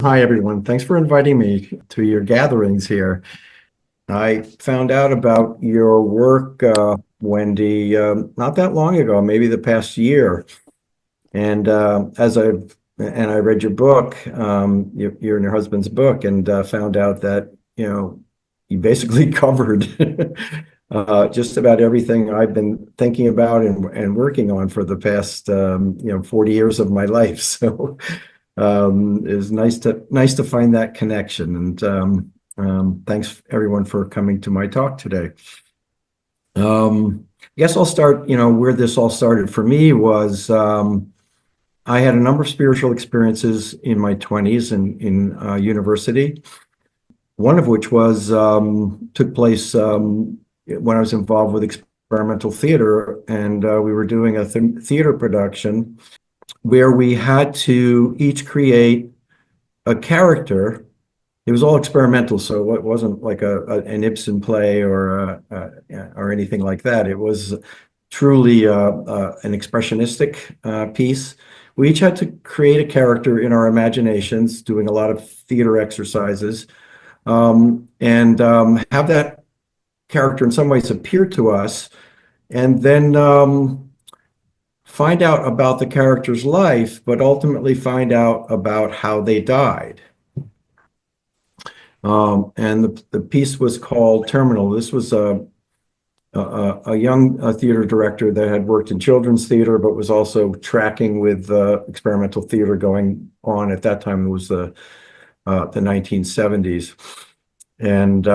Hi, everyone. Thanks for inviting me to your gatherings here. I found out about your work, Wendy, not that long ago, maybe the past year. And I read your book, your and your husband's book, and found out that you basically covered just about everything I've been thinking about and working on for the past 40 years of my life. So it's nice to find that connection. And thanks everyone for coming to my talk today. I guess I'll start, where this all started for me was I had a number of spiritual experiences in my 20s in university. One of which was took place when I was involved with experimental theater, and we were doing a theater production where we had to each create a character. It was all experimental, so it wasn't like an Ibsen play or anything like that. It was truly an expressionistic piece. We each had to create a character in our imaginations, doing a lot of theater exercises, and have that character in some ways appear to us, and then find out about the character's life, but ultimately find out about how they died. And the piece was called Terminal. This was a young theater director that had worked in children's theater, but was also tracking with experimental theater going on at that time. It was the 1970s. And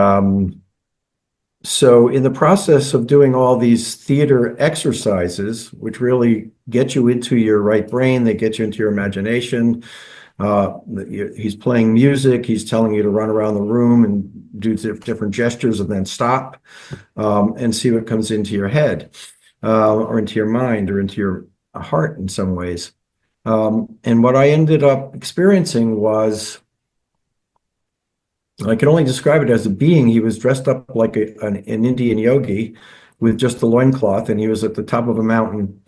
so in the process of doing all these theater exercises, which really get you into your right brain, they get you into your imagination. He's playing music, he's telling you to run around the room and do different gestures and then stop and see what comes into your head or into your mind or into your heart in some ways. And what I ended up experiencing was, I can only describe it as a being. He was dressed up like an Indian yogi with just a loincloth, and he was at the top of a mountain.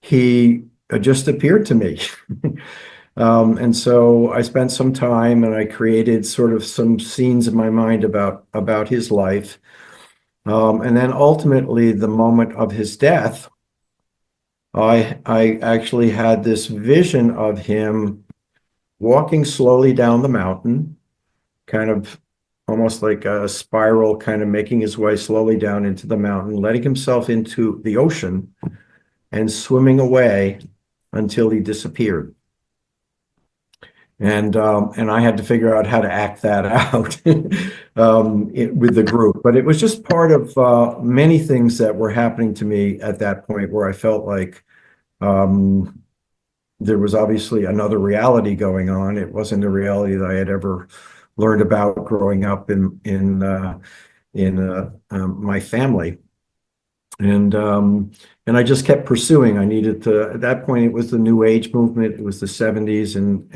He just appeared to me. And so I spent some time and I created sort of some scenes in my mind about his life. And then ultimately, the moment of his death, I actually had this vision of him walking slowly down the mountain, kind of almost like a spiral, kind of making his way slowly down into the mountain, letting himself into the ocean and swimming away until he disappeared. And I had to figure out how to act that out with the group. But it was just part of many things that were happening to me at that point, where I felt like there was obviously another reality going on. It wasn't a reality that I had ever learned about growing up in my family. And I just kept pursuing. I needed to, at that point, it was the New Age movement. It was the 70s and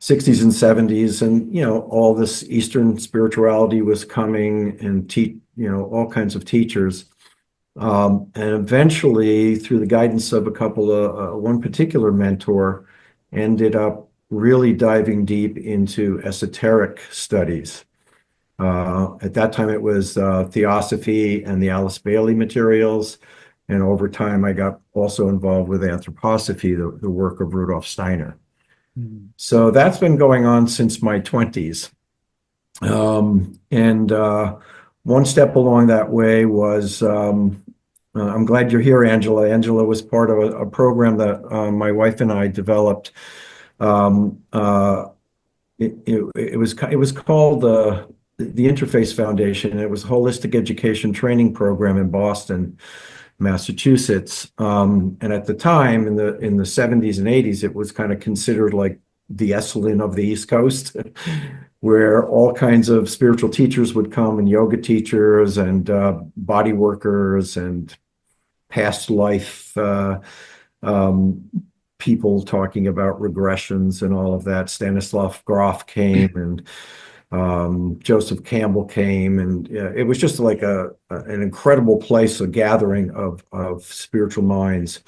60s and 70s. And, all this Eastern spirituality was coming, and all kinds of teachers. And eventually, through the guidance of one particular mentor, ended up really diving deep into esoteric studies. At that time, it was Theosophy and the Alice Bailey materials. And over time, I got also involved with Anthroposophy, the work of Rudolf Steiner. Mm-hmm. So that's been going on since my 20s. One step along that way was, I'm glad you're here, Angela. Angela was part of a program that my wife and I developed. It was called the Interface Foundation. It was a holistic education training program in Boston, Massachusetts. And at the time, in the 70s and 80s, it was kind of considered like the Esalen of the East Coast, where all kinds of spiritual teachers would come, and yoga teachers and body workers and past life people talking about regressions and all of that. Stanislav Grof came, and Joseph Campbell came, and it was just like an incredible place, a gathering of spiritual minds.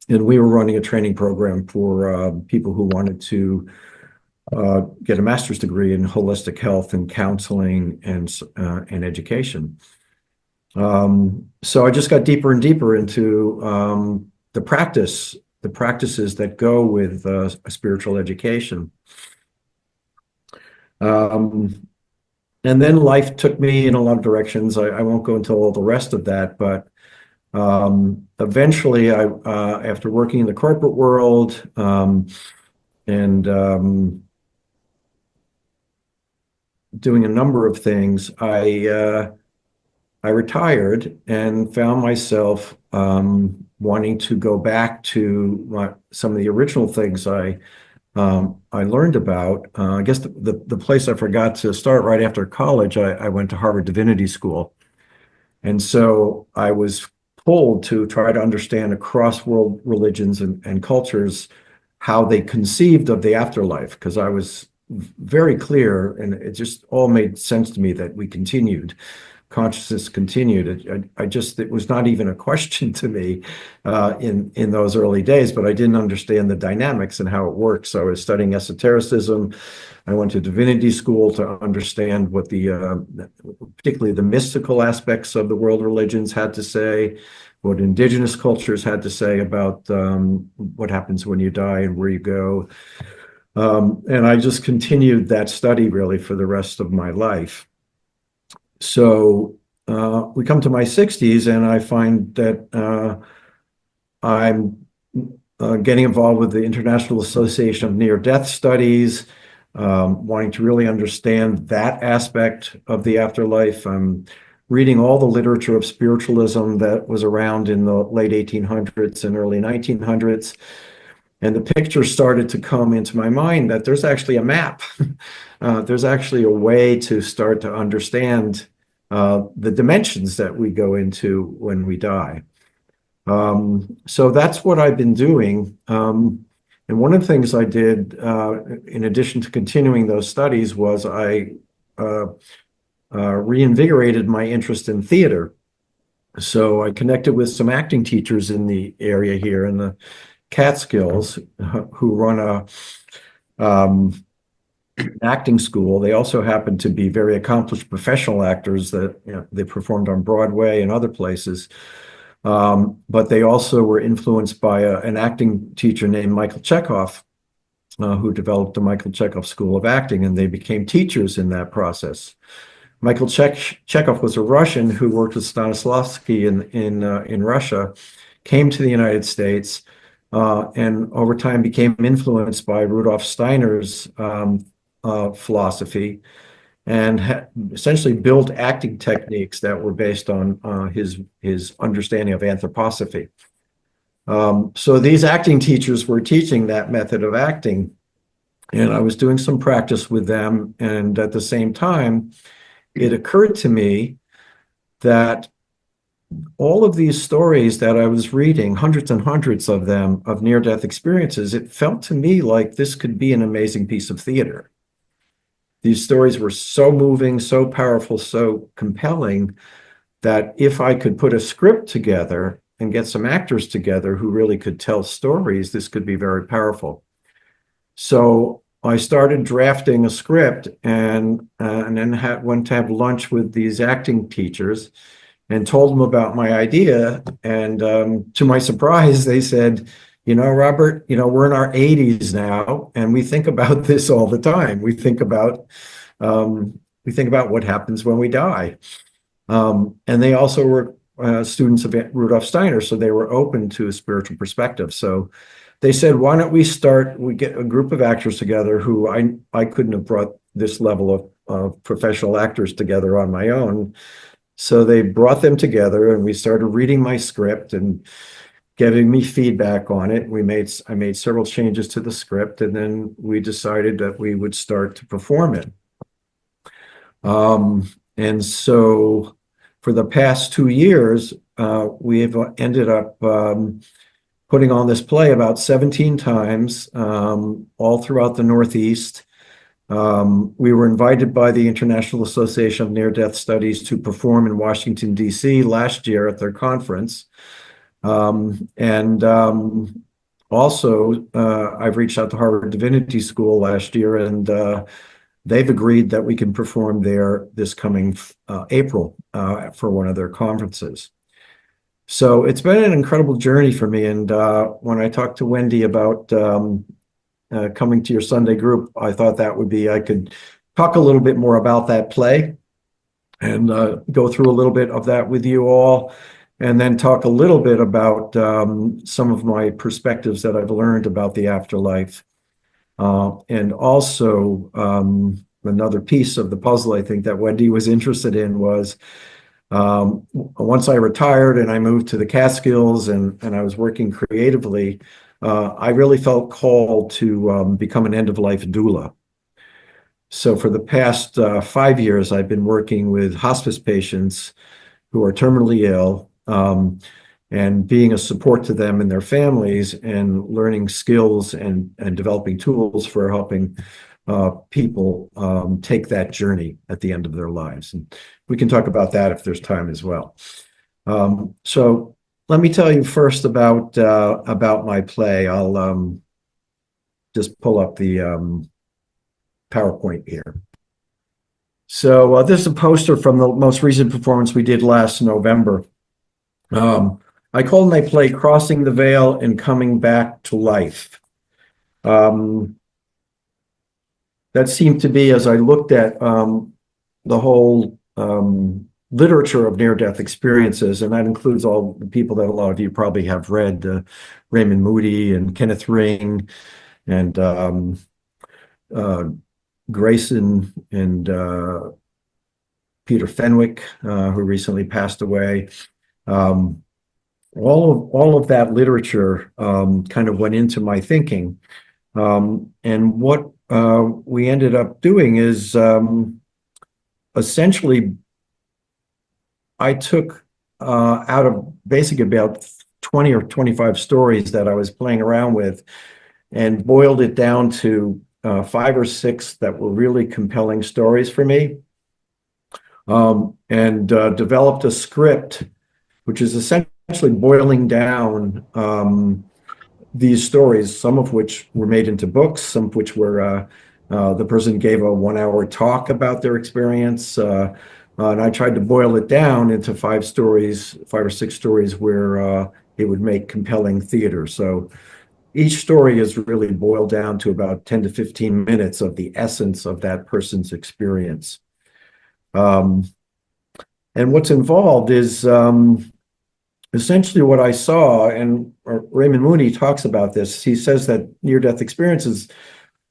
And we were running a training program for people who wanted to get a master's degree in holistic health and counseling and education. So I just got deeper and deeper into the practices that go with spiritual education. And then life took me in a lot of directions. I won't go into all the rest of that, but eventually, after working in the corporate world and doing a number of things, I retired and found myself wanting to go back to some of the original things I learned about. I guess the place I forgot to start right after college, I went to Harvard Divinity School. And so I was pulled to try to understand across world religions and cultures how they conceived of the afterlife, because I was very clear, and it just all made sense to me that we continued. Consciousness continued. It was not even a question to me in those early days, but I didn't understand the dynamics and how it works. So I was studying esotericism. I went to divinity school to understand what particularly the mystical aspects of the world religions had to say, what indigenous cultures had to say about what happens when you die and where you go. And I just continued that study really for the rest of my life. So we come to my 60s, and I find that I'm getting involved with the International Association of Near-Death Studies, wanting to really understand that aspect of the afterlife. I'm reading all the literature of spiritualism that was around in the late 1800s and early 1900s. And the picture started to come into my mind that there's actually a map. There's actually a way to start to understand the dimensions that we go into when we die. So that's what I've been doing. And one of the things I did, in addition to continuing those studies, was I reinvigorated my interest in theater. So I connected with some acting teachers in the area here in the Catskills who run an acting school. They also happen to be very accomplished professional actors that they performed on Broadway and other places. But they also were influenced by an acting teacher named Michael Chekhov, who developed the Michael Chekhov School of Acting, and they became teachers in that process. Michael Chekhov was a Russian who worked with Stanislavski in Russia, came to the United States, and over time became influenced by Rudolf Steiner's philosophy, and essentially built acting techniques that were based on his understanding of anthroposophy. So these acting teachers were teaching that method of acting, and I was doing some practice with them. And at the same time, it occurred to me that all of these stories that I was reading, hundreds and hundreds of them, of near-death experiences, it felt to me like this could be an amazing piece of theater. These stories were so moving, so powerful, so compelling that if I could put a script together and get some actors together who really could tell stories, this could be very powerful. So I started drafting a script and then went to have lunch with these acting teachers and told them about my idea. And to my surprise, they said, Robert, we're in our 80s now, and we think about this all the time. We think about what happens when we die. And they also were students of Rudolf Steiner, so they were open to a spiritual perspective. So they said, why don't we get a group of actors together who I couldn't have brought this level of professional actors together on my own. So they brought them together, and we started reading my script and giving me feedback on it. I made several changes to the script, and then we decided that we would start to perform it. And so for the past 2 years, we have ended up putting on this play about 17 times, all throughout the Northeast. We were invited by the International Association of Near-Death Studies to perform in Washington, D.C. last year at their conference. And also, I've reached out to Harvard Divinity School last year, and they've agreed that we can perform there this coming April for one of their conferences. So it's been an incredible journey for me. And when I talked to Wendy about coming to your Sunday group, I thought that would be, I could talk a little bit more about that play and go through a little bit of that with you all, and then talk a little bit about some of my perspectives that I've learned about the afterlife. And also, another piece of the puzzle I think that Wendy was interested in was once I retired and I moved to the Catskills and I was working creatively, I really felt called to become an end-of-life doula. So for the past 5 years, I've been working with hospice patients who are terminally ill, and being a support to them and their families, and learning skills and developing tools for helping people take that journey at the end of their lives. And we can talk about that if there's time as well. So let me tell you first about my play. I'll just pull up the PowerPoint here. So this is a poster from the most recent performance we did last November. I called my play Crossing the Veil and Coming Back to Life. That seemed to be, as I looked at the whole literature of near-death experiences, and that includes all the people that a lot of you probably have read, Raymond Moody and Kenneth Ring and Grayson and Peter Fenwick, who recently passed away. All of that literature kind of went into my thinking. And what we ended up doing is essentially I took out of basically about 20 or 25 stories that I was playing around with and boiled it down to 5 or 6 that were really compelling stories for me, and developed a script, which is essentially boiling down these stories, some of which were made into books, some of which were the person gave a 1-hour talk about their experience, and I tried to boil it down into 5 or 6 stories where it would make compelling theater. So each story is really boiled down to about 10 to 15 minutes of the essence of that person's experience. And what's involved is essentially what I saw, and Raymond Moody talks about this. He says that near-death experiences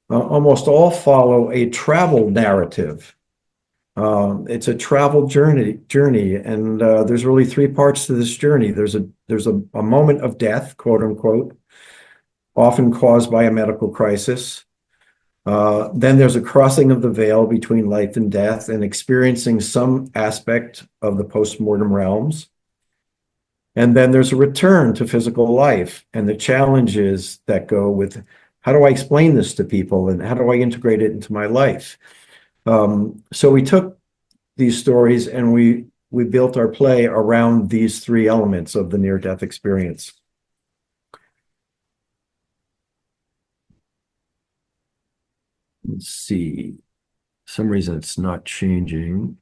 almost all follow a travel narrative. It's a travel journey, and there's really 3 parts to this journey. There's a moment of death, quote unquote, often caused by a medical crisis. Then there's a crossing of the veil between life and death and experiencing some aspect of the post-mortem realms. And then there's a return to physical life and the challenges that go with how do I explain this to people and how do I integrate it into my life? So we took these stories and we built our play around these 3 elements of the near-death experience. Let's see. For some reason it's not changing.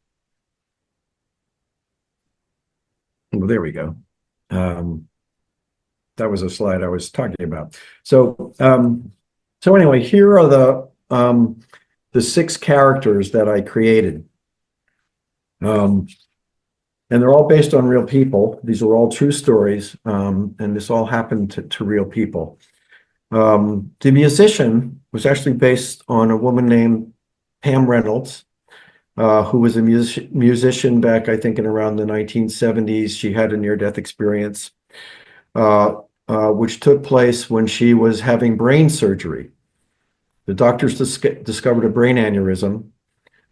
Well, there we go. That was a slide I was talking about. So anyway, here are the 6 characters that I created. And they're all based on real people. These are all true stories, and this all happened to real people. The musician was actually based on a woman named Pam Reynolds, who was a musician back, I think, in around the 1970s. She had a near-death experience, which took place when she was having brain surgery. The doctors discovered a brain aneurysm,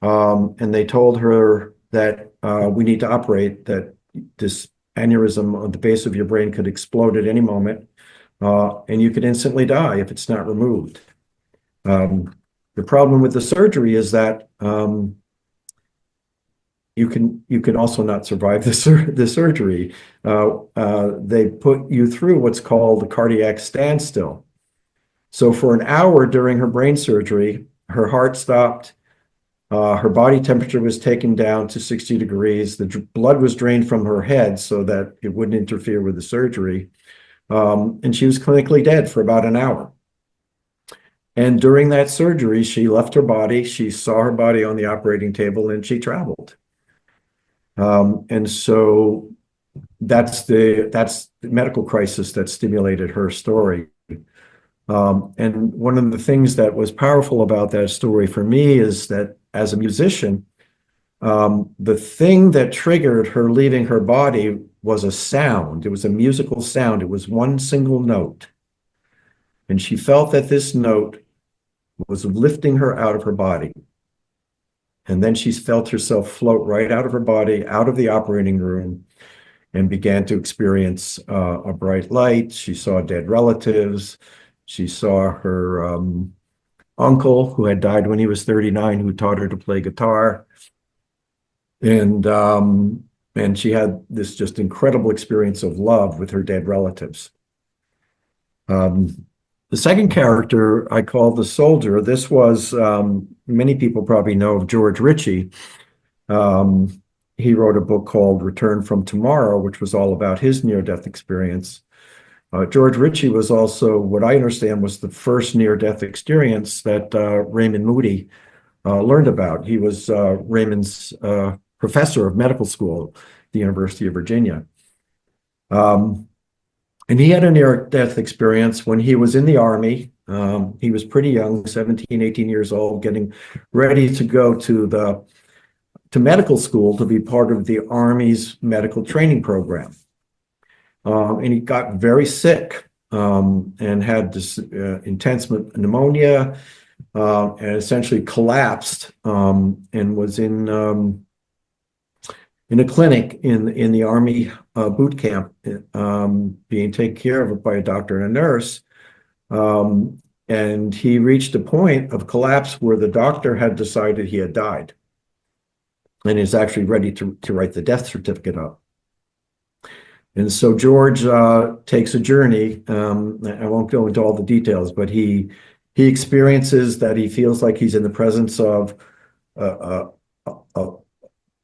and they told her that we need to operate, that this aneurysm on the base of your brain could explode at any moment, and you could instantly die if it's not removed. The problem with the surgery is that you can also not survive the surgery. They put you through what's called a cardiac standstill. So for an hour during her brain surgery, her heart stopped, her body temperature was taken down to 60 degrees. The blood was drained from her head so that it wouldn't interfere with the surgery. And she was clinically dead for about an hour. And during that surgery, she left her body, she saw her body on the operating table, and she traveled. And so that's the medical crisis that stimulated her story. And one of the things that was powerful about that story for me is that as a musician, the thing that triggered her leaving her body was a sound. It was a musical sound. It was one single note. And she felt that this note was lifting her out of her body. And then she felt herself float right out of her body, out of the operating room, and began to experience a bright light. She saw dead relatives. She saw her uncle, who had died when he was 39, who taught her to play guitar. And she had this just incredible experience of love with her dead relatives. The second character I called the soldier. This was, many people probably know of George Ritchie. He wrote a book called Return from Tomorrow, which was all about his near-death experience. George Ritchie was also, what I understand, was the first near-death experience that Raymond Moody learned about. He was Raymond's professor of medical school at the University of Virginia. And he had a near-death experience when he was in the Army. He was pretty young, 17, 18 years old, getting ready to go to medical school to be part of the Army's medical training program. And he got very sick and had this intense pneumonia and essentially collapsed and was in a clinic in the Army boot camp, being taken care of by a doctor and a nurse. And he reached a point of collapse where the doctor had decided he had died and is actually ready to write the death certificate up. And so George takes a journey. I won't go into all the details, but he experiences that he feels like he's in the presence of a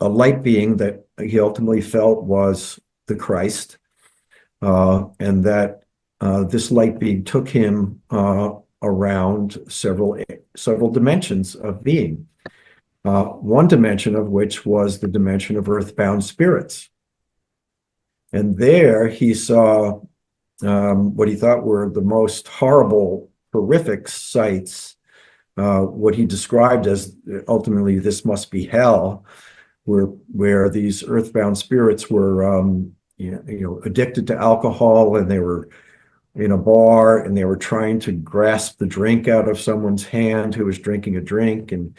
light being that he ultimately felt was the Christ, and that this light being took him around several dimensions of being. One dimension of which was the dimension of earthbound spirits. And there he saw what he thought were the most horrible, horrific sights, what he described as ultimately this must be hell, where these earthbound spirits were addicted to alcohol, and they were in a bar and they were trying to grasp the drink out of someone's hand who was drinking a drink, and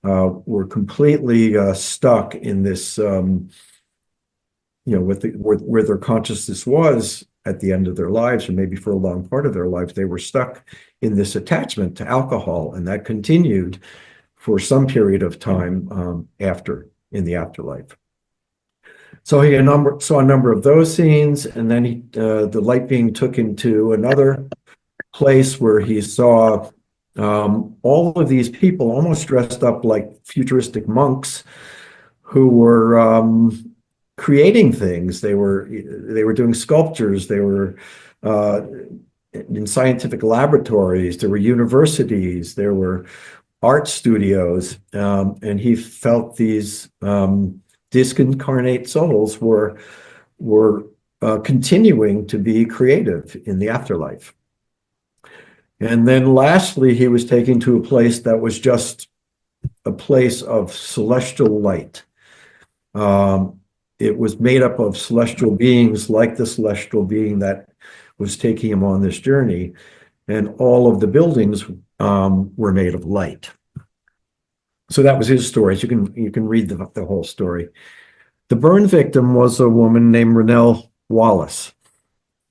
were completely stuck in this where their consciousness was at the end of their lives, or maybe for a long part of their lives. They were stuck in this attachment to alcohol, and that continued for some period of time in the afterlife. So he saw a number of those scenes, and then the light being took him to another place where he saw all of these people almost dressed up like futuristic monks who were creating things. They were doing sculptures. They were in scientific laboratories. There were universities. There were art studios, and he felt these discarnate souls were continuing to be creative in the afterlife. And then lastly, he was taken to a place that was just a place of celestial light. It was made up of celestial beings, like the celestial being that was taking him on this journey. And all of the buildings were made of light. So that was his story. So you can read the whole story. The burn victim was a woman named Rennell Wallace.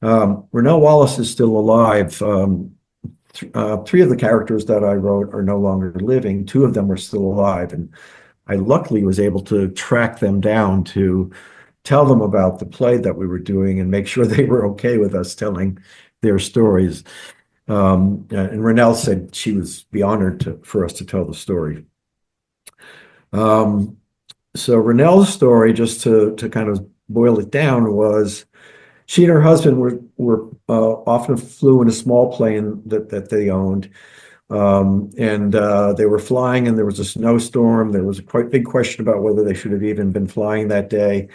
Rennell Wallace is still alive. Three of the characters that I wrote are no longer living. Two of them are still alive, and I luckily was able to track them down to tell them about the play that we were doing and make sure they were okay with us telling their stories. And Rennell said she would be honored for us to tell the story. So Rennell's story, just to kind of boil it down, was she and her husband were often flew in a small plane that they owned. And they were flying, and there was a snowstorm. There was a quite big question about whether they should have even been flying that day.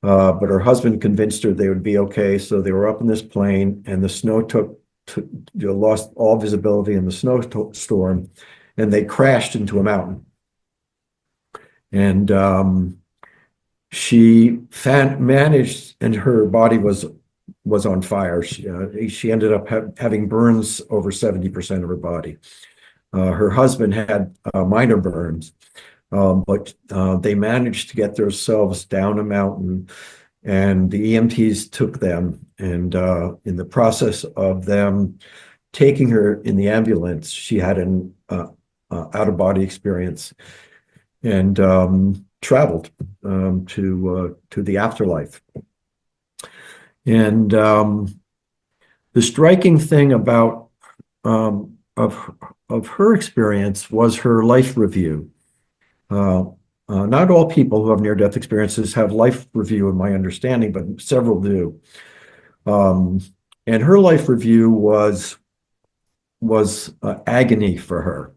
But her husband convinced her they would be okay. So they were up in this plane, and the snow lost all visibility in the snowstorm, and they crashed into a mountain. And she managed, and her body was on fire. She ended up having burns over 70% of her body. Her husband had minor burns, but they managed to get themselves down a mountain, and the EMTs took them. And in the process of them taking her in the ambulance, she had an out-of-body experience and traveled to the afterlife. And the striking thing about of her experience was her life review. Not all people who have near-death experiences have life review, in my understanding, but several do. And her life review was agony for her.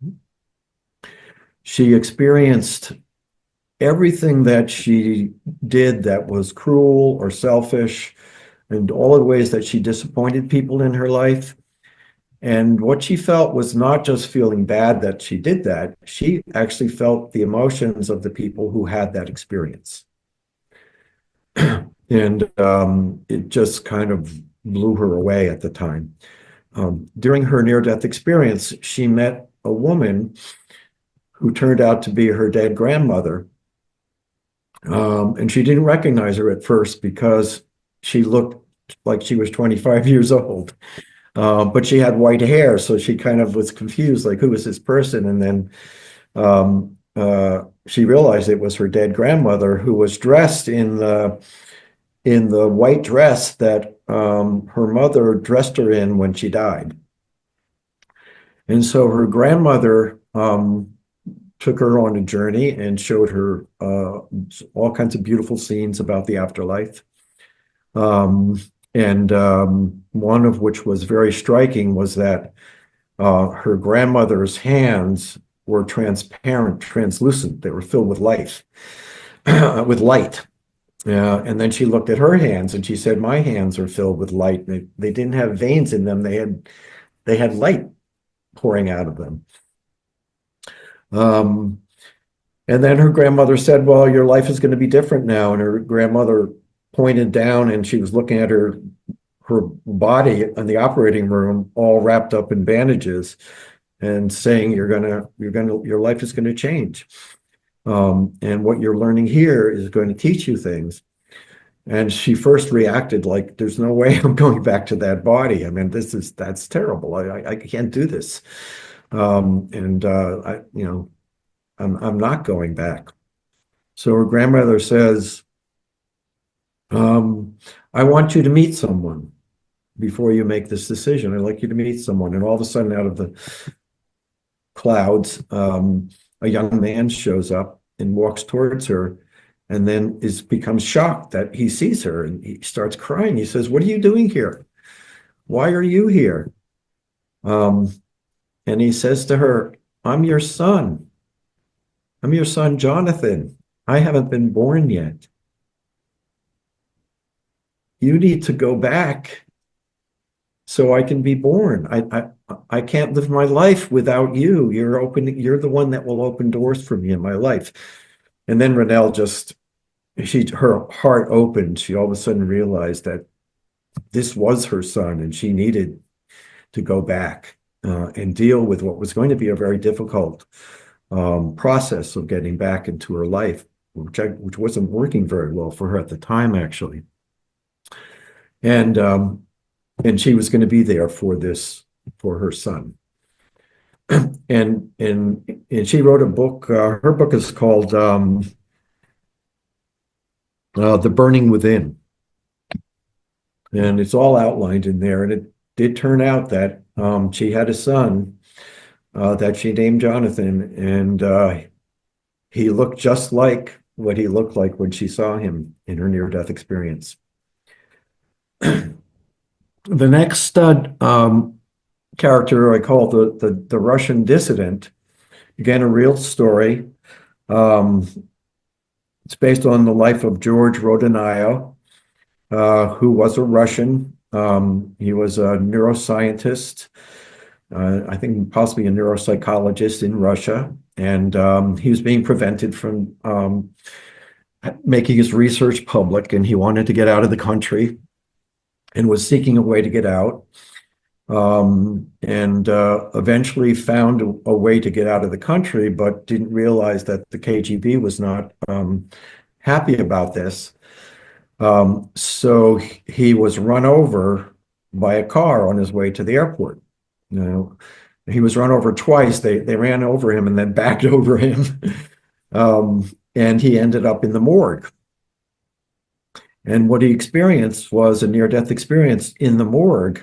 She experienced everything that she did that was cruel or selfish, and all the ways that she disappointed people in her life. And what she felt was not just feeling bad that she did that, she actually felt the emotions of the people who had that experience. And it just kind of blew her away at the time. During her near-death experience, she met a woman who turned out to be her dead grandmother. And she didn't recognize her at first because she looked like she was 25 years old. But she had white hair, so she kind of was confused, like, who is this person? And then she realized it was her dead grandmother, who was dressed in the white dress that her mother dressed her in when she died. And so her grandmother took her on a journey and showed her all kinds of beautiful scenes about the afterlife. And one of which was very striking was that her grandmother's hands were transparent, translucent. They were filled with life, with light. And then she looked at her hands and she said, "My hands are filled with light." They didn't have veins in them. They had light pouring out of them. And then her grandmother said, "Well, your life is going to be different now." And her grandmother pointed down, and she was looking at her body in the operating room, all wrapped up in bandages, and saying, your life is going to change. And what you're learning here is going to teach you things." And she first reacted like, "There's no way I'm going back to that body. I mean, that's terrible. I can't do this." I'm not going back. So her grandmother says, "I want you to meet someone before you make this decision. I'd like you to meet someone." And all of a sudden, out of the clouds, a young man shows up and walks towards her, and then becomes shocked that he sees her, and he starts crying. He says, "What are you doing here? Why are you here?" And he says to her, "I'm your son. I'm your son, Jonathan. I haven't been born yet. You need to go back so I can be born. I can't live my life without you. You're the one that will open doors for me in my life." And then Rennell her heart opened. She all of a sudden realized that this was her son, and she needed to go back and deal with what was going to be a very difficult process of getting back into her life, which wasn't working very well for her at the time, actually. And she was going to be there for her son. And she wrote a book. Her book is called The Burning Within, and it's all outlined in there. And it did turn out that she had a son that she named Jonathan, and he looked just like what he looked like when she saw him in her near-death experience. The next character I call the Russian dissident. Again, a real story. It's based on the life of George Rodinayo, who was a Russian. He was a neuroscientist, I think possibly a neuropsychologist in Russia, and he was being prevented from making his research public, and he wanted to get out of the country and was seeking a way to get out. And eventually found a way to get out of the country, but didn't realize that the KGB was not happy about this. So he was run over by a car on his way to the airport. You know, he was run over twice. They ran over him and then backed over him. And he ended up in the morgue. And what he experienced was a near-death experience in the morgue,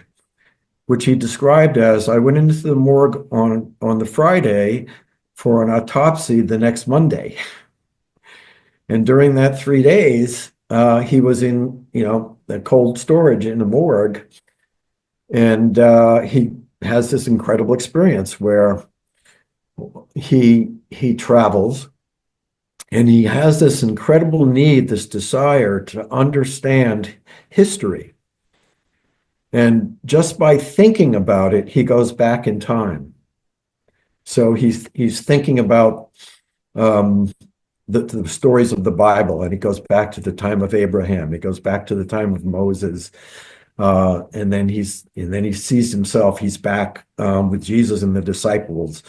which he described as, I went into the morgue on the Friday for an autopsy the next Monday. And during that 3 days, he was in, the cold storage in the morgue. And he has this incredible experience where he travels, and he has this incredible need, this desire to understand history. And just by thinking about it, he goes back in time. So he's thinking about the stories of the Bible, and he goes back to the time of Abraham. He goes back to the time of Moses, and then he sees himself. He's back with Jesus and the disciples,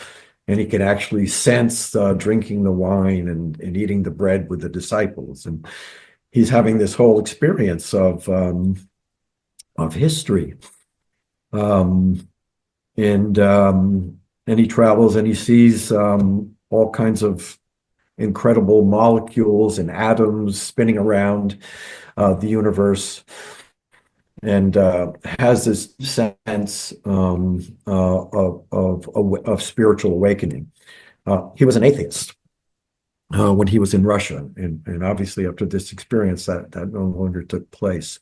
and he can actually sense drinking the wine and eating the bread with the disciples. And he's having this whole experience of history. And he travels and he sees all kinds of incredible molecules and atoms spinning around the universe, and has this sense of spiritual awakening. He was an atheist when he was in Russia, and obviously after this experience that no longer took place.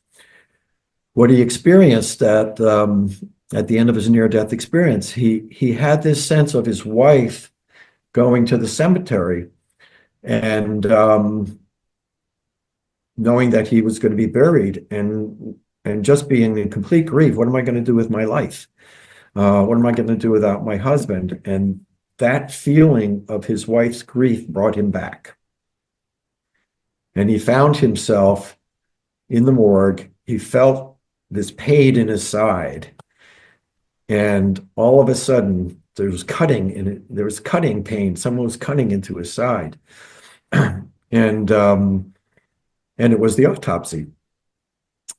What he experienced at the end of his near-death experience, he had this sense of his wife going to the cemetery and knowing that he was going to be buried, and just being in complete grief. What am I going to do with my life? What am I going to do without my husband? And that feeling of his wife's grief brought him back. And he found himself in the morgue. He felt this pain in his side. And all of a sudden, there was cutting in it. There was cutting pain. Someone was cutting into his side. And it was the autopsy.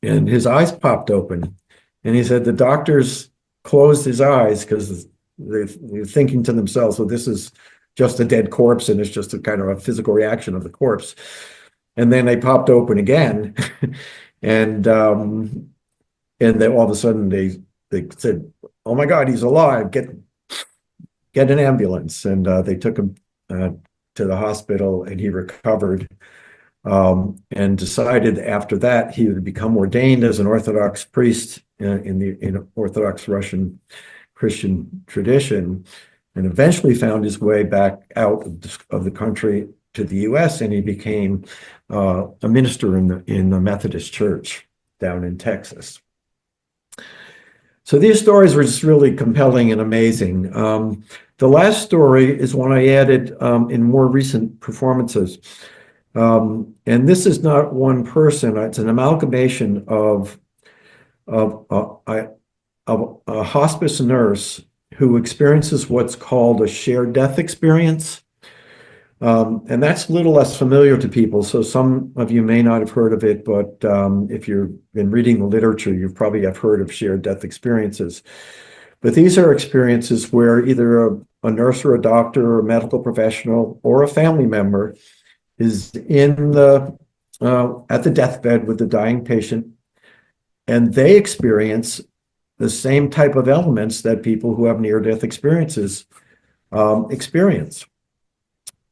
And his eyes popped open. And he said the doctors closed his eyes because they're thinking to themselves, well, this is just a dead corpse, and it's just a kind of a physical reaction of the corpse. And then they popped open again. And then all of a sudden they said, oh my God, he's alive. Get an ambulance. And they took him to the hospital, and he recovered. And decided after that he would become ordained as an Orthodox priest in Orthodox Russian Christian tradition, and eventually found his way back out of the country to the U.S. And he became a minister in the Methodist Church down in Texas. So these stories were just really compelling and amazing. The last story is one I added in more recent performances. And this is not one person. It's an amalgamation of a hospice nurse who experiences what's called a shared death experience. And that's a little less familiar to people. So some of you may not have heard of it, but if you've been reading the literature, you probably have heard of shared death experiences. But these are experiences where either a nurse or a doctor or a medical professional or a family member is in the at the deathbed with the dying patient, and they experience the same type of elements that people who have near-death experiences experience.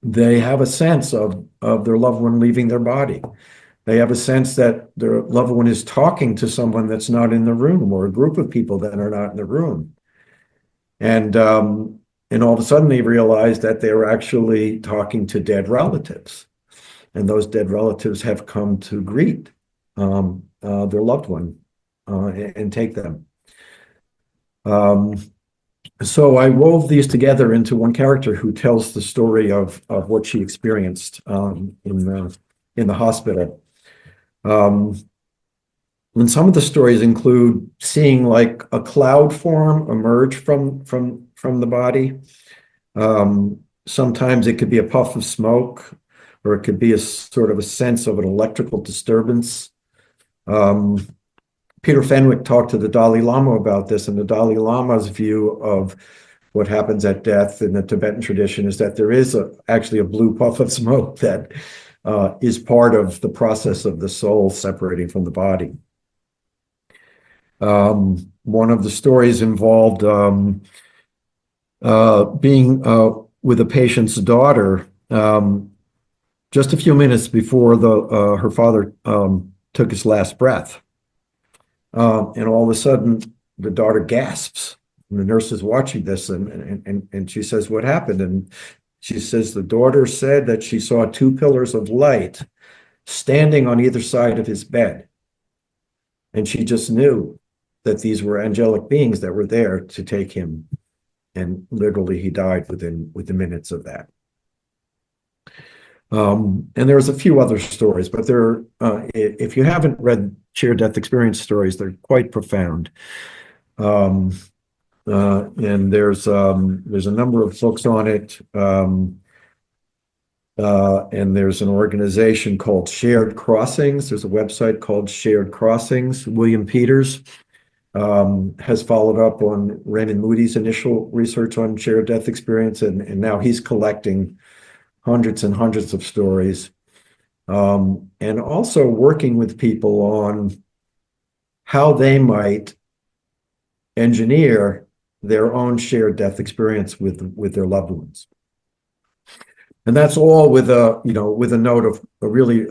They have a sense of their loved one leaving their body. They have a sense that their loved one is talking to someone that's not in the room, or a group of people that are not in the room. And all of a sudden they realize that they were actually talking to dead relatives. And those dead relatives have come to greet their loved one and take them. So I wove these together into one character who tells the story of what she experienced in the hospital. And some of the stories include seeing like a cloud form emerge from the body. Sometimes it could be a puff of smoke, or it could be a sort of a sense of an electrical disturbance. Peter Fenwick talked to the Dalai Lama about this, and the Dalai Lama's view of what happens at death in the Tibetan tradition is that there is actually a blue puff of smoke that is part of the process of the soul separating from the body. One of the stories involved being with a patient's daughter just a few minutes before her father took his last breath. And all of a sudden, the daughter gasps. And the nurse is watching this, and she says, "What happened?" And she says the daughter said that she saw two pillars of light standing on either side of his bed. And she just knew that these were angelic beings that were there to take him. And literally, he died within minutes of that. And there's a few other stories, but if you haven't read Shared Death Experience stories, they're quite profound. And there's a number of books on it. And there's an organization called Shared Crossings. There's a website called Shared Crossings. William Peters has followed up on Raymond Moody's initial research on shared death experience, and now he's collecting hundreds and hundreds of stories, and also working with people on how they might engineer their own shared death experience with their loved ones. And that's all with a note of a really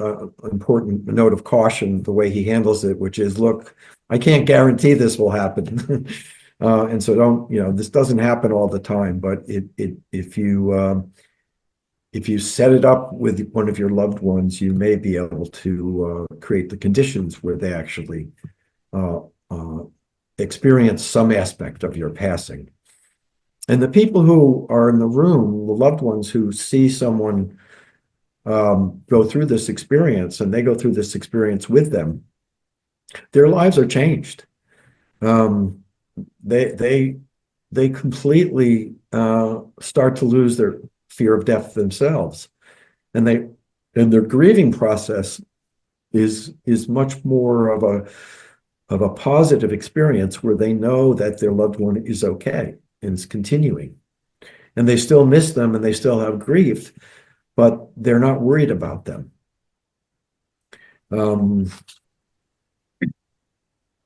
important note of caution, the way he handles it, which is, look, I can't guarantee this will happen. And so this doesn't happen all the time, but if you set it up with one of your loved ones, you may be able to create the conditions where they actually experience some aspect of your passing. And the people who are in the room, the loved ones who see someone go through this experience, and they go through this experience with them, their lives are changed. They completely start to lose their fear of death themselves, and their grieving process is much more of a positive experience, where they know that their loved one is okay and is continuing, and they still miss them and they still have grief, but they're not worried about them.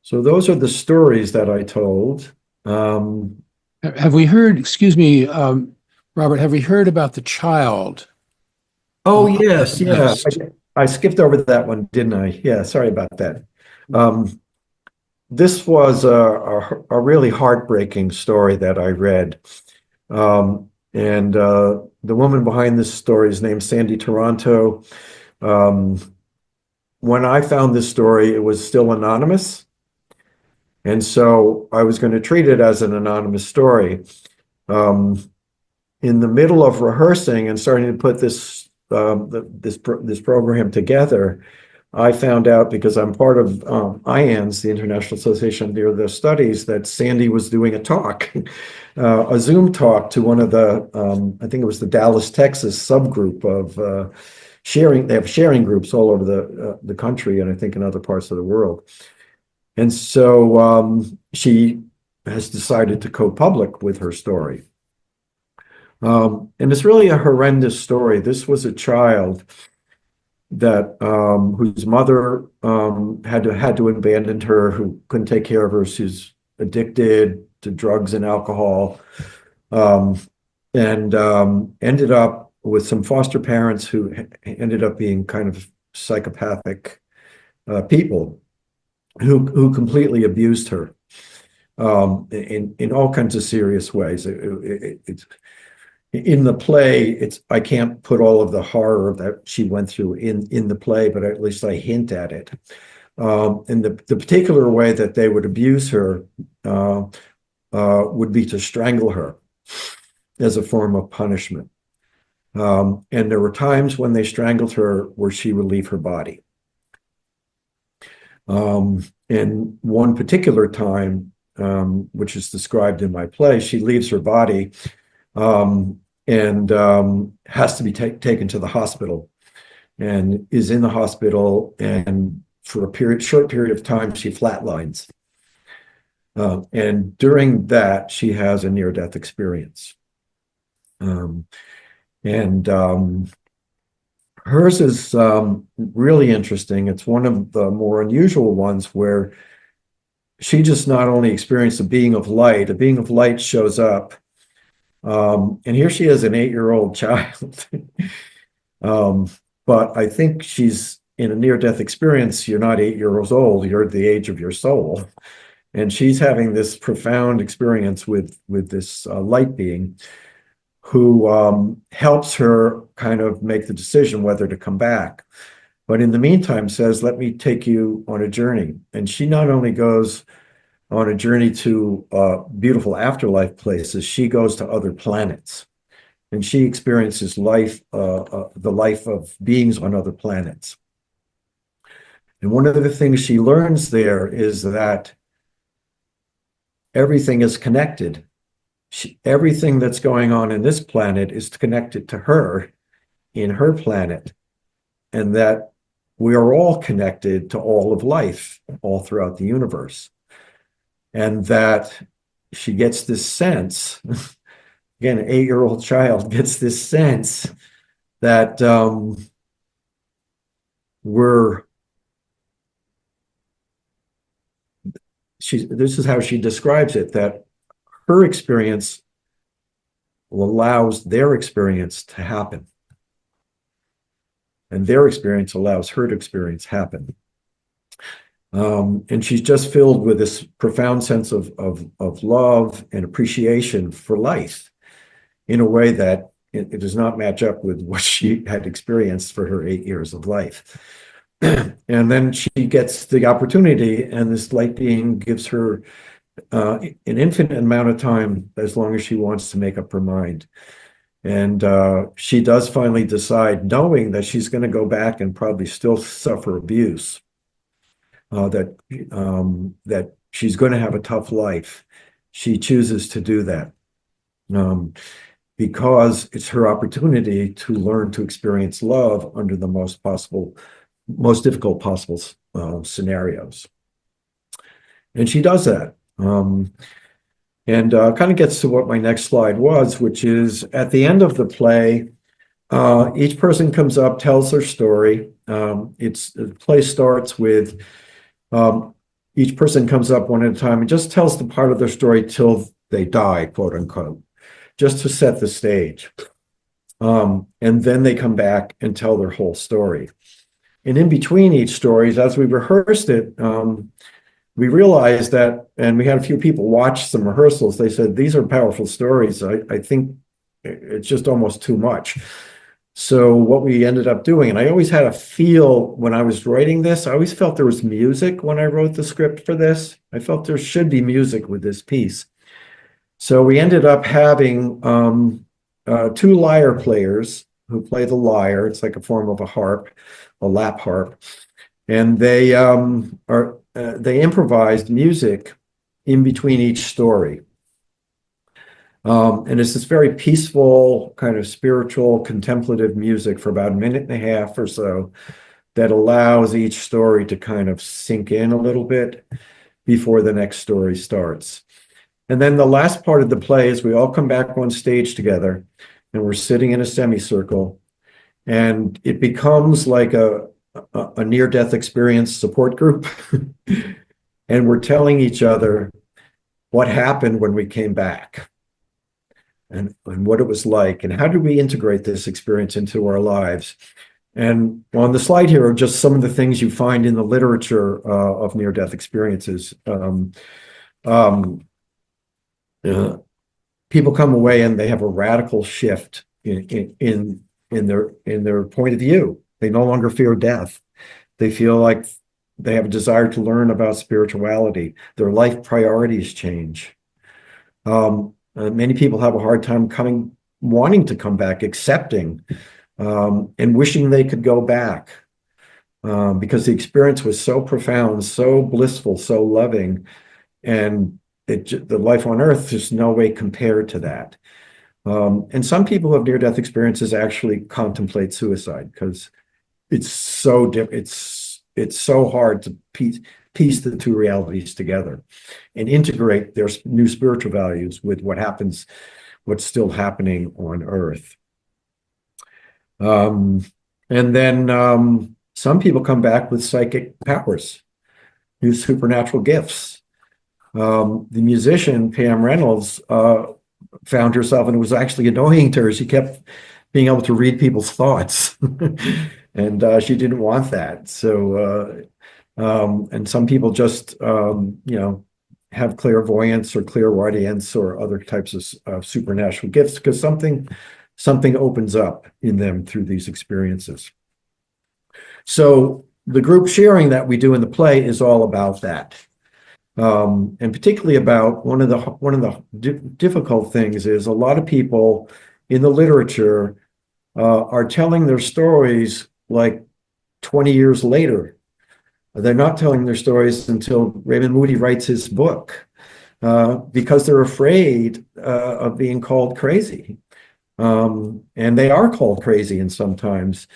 So those are the stories that I told. Have we heard, excuse me, Robert, have we heard about the child? Oh, yes, yeah. I skipped over that one, didn't I? Yeah, sorry about that. This was a really heartbreaking story that I read. And the woman behind this story is named Sandy Toronto. When I found this story, it was still anonymous. And so I was going to treat it as an anonymous story. In the middle of rehearsing and starting to put this program together, I found out, because I'm part of IANDS, the International Association of Near-Death Studies, that Sandy was doing a talk, a Zoom talk to one of the, I think it was the Dallas, Texas subgroup of sharing. They have sharing groups all over the country, and I think in other parts of the world. And so she has decided to go public with her story. And it's really a horrendous story. This was a child that whose mother had to abandon her, who couldn't take care of her. She's addicted to drugs and alcohol, and ended up with some foster parents who ended up being kind of psychopathic people who completely abused her in all kinds of serious ways. It's in the play, I can't put all of the horror that she went through in the play, but at least I hint at it. And the particular way that they would abuse her would be to strangle her as a form of punishment. And there were times when they strangled her where she would leave her body. And one particular time, which is described in my play, she leaves her body and has to be taken to the hospital, and is in the hospital, and for a short period of time, she flatlines. And during that, she has a near-death experience. Hers is really interesting. It's one of the more unusual ones where she just not only experienced a being of light shows up. And here she is, an 8-year-old child. But I think she's in a near-death experience. You're not 8 years old, you're at the age of your soul. And she's having this profound experience with this light being who helps her kind of make the decision whether to come back. But in the meantime says, let me take you on a journey. And she not only goes on a journey to beautiful afterlife places, she goes to other planets. And she experiences life, the life of beings on other planets. And one of the things she learns there is that everything is connected. Everything that's going on in this planet is connected to her in her planet, and that we are all connected to all of life all throughout the universe. And that she gets this sense, again, an 8-year-old child gets this sense that this is how she describes it, that her experience allows their experience to happen. And their experience allows her to experience happen. And she's just filled with this profound sense of love and appreciation for life in a way that it does not match up with what she had experienced for her 8 years of life. And then she gets the opportunity, and this light being gives her an infinite amount of time, as long as she wants to make up her mind. And she does finally decide, knowing that she's going to go back and probably still suffer abuse, that she's going to have a tough life. She chooses to do that because it's her opportunity to learn to experience love under the most difficult possible scenarios. And she does that. And kind of gets to what my next slide was, which is at the end of the play, each person comes up, tells their story. The play starts with each person comes up one at a time and just tells the part of their story till they die, quote unquote, just to set the stage. And then they come back and tell their whole story. And in between each stories, as we rehearsed it, we realized that, and we had a few people watch some rehearsals, they said, these are powerful stories. I think it's just almost too much. So what we ended up doing, and I always had a feel when I was writing this, I always felt there was music when I wrote the script for this. I felt there should be music with this piece. So we ended up having 2 lyre players who play the lyre. It's like a form of a harp, a lap harp. And they improvised music in between each story. And it's this very peaceful, kind of spiritual, contemplative music for about a minute and a half or so that allows each story to kind of sink in a little bit before the next story starts. And then the last part of the play is we all come back on stage together and we're sitting in a semicircle, and it becomes like a near-death experience support group. And we're telling each other what happened when we came back, and what it was like, and how did we integrate this experience into our lives. And on the slide here are just some of the things you find in the literature of near-death experiences. People come away and they have a radical shift in their point of view. They no longer fear death. They feel like they have a desire to learn about spirituality. Their life priorities change. Many people have a hard time wanting to come back, accepting, and wishing they could go back, because the experience was so profound, so blissful, so loving, and the life on earth is no way compared to that. And some people who have near-death experiences actually contemplate suicide because it's so it's so hard to piece the two realities together and integrate their new spiritual values with what's still happening on earth. And then some people come back with psychic powers, new supernatural gifts. The musician Pam Reynolds found herself, and it was actually annoying to her. She kept being able to read people's thoughts, and she didn't want that. So, and some people just, have clairvoyance or clairaudience or other types of supernatural gifts because something opens up in them through these experiences. So the group sharing that we do in the play is all about that. And particularly about one of the difficult things is a lot of people in the literature are telling their stories like 20 years later. They're not telling their stories until Raymond Moody writes his book because they're afraid of being called crazy. And they are called crazy, and sometimes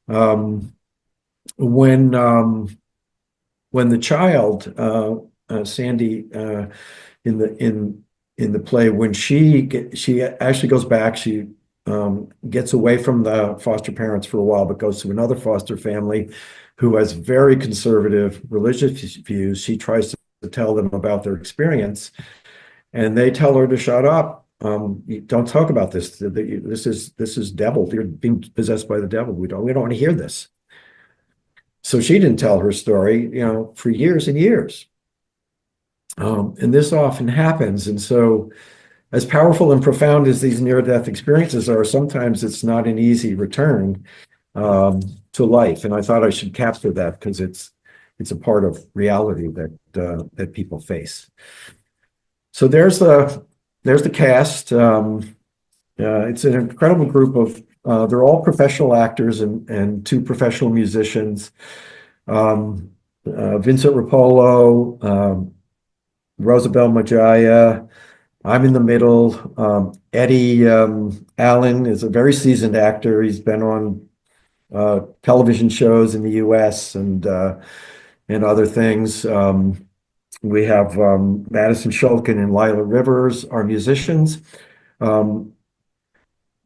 when the child Sandy in the play, when she actually goes back, she gets away from the foster parents for a while, but goes to another foster family who has very conservative religious views. She tries to tell them about their experience, and they tell her to shut up. Don't talk about this. This is devil. You're being possessed by the devil. We don't want to hear this. So she didn't tell her story, for years and years. And this often happens. And so as powerful and profound as these near-death experiences are, sometimes it's not an easy return to life. And I thought I should capture that because it's a part of reality that people face. So there's the cast. It's an incredible group of they're all professional actors and two professional musicians. Vincent Rapolo, Rosabelle Majaya, I'm in the middle. Eddie Allen is a very seasoned actor. He's been on television shows in the US and other things. We have Madison Shulkin and Lila Rivers, our musicians.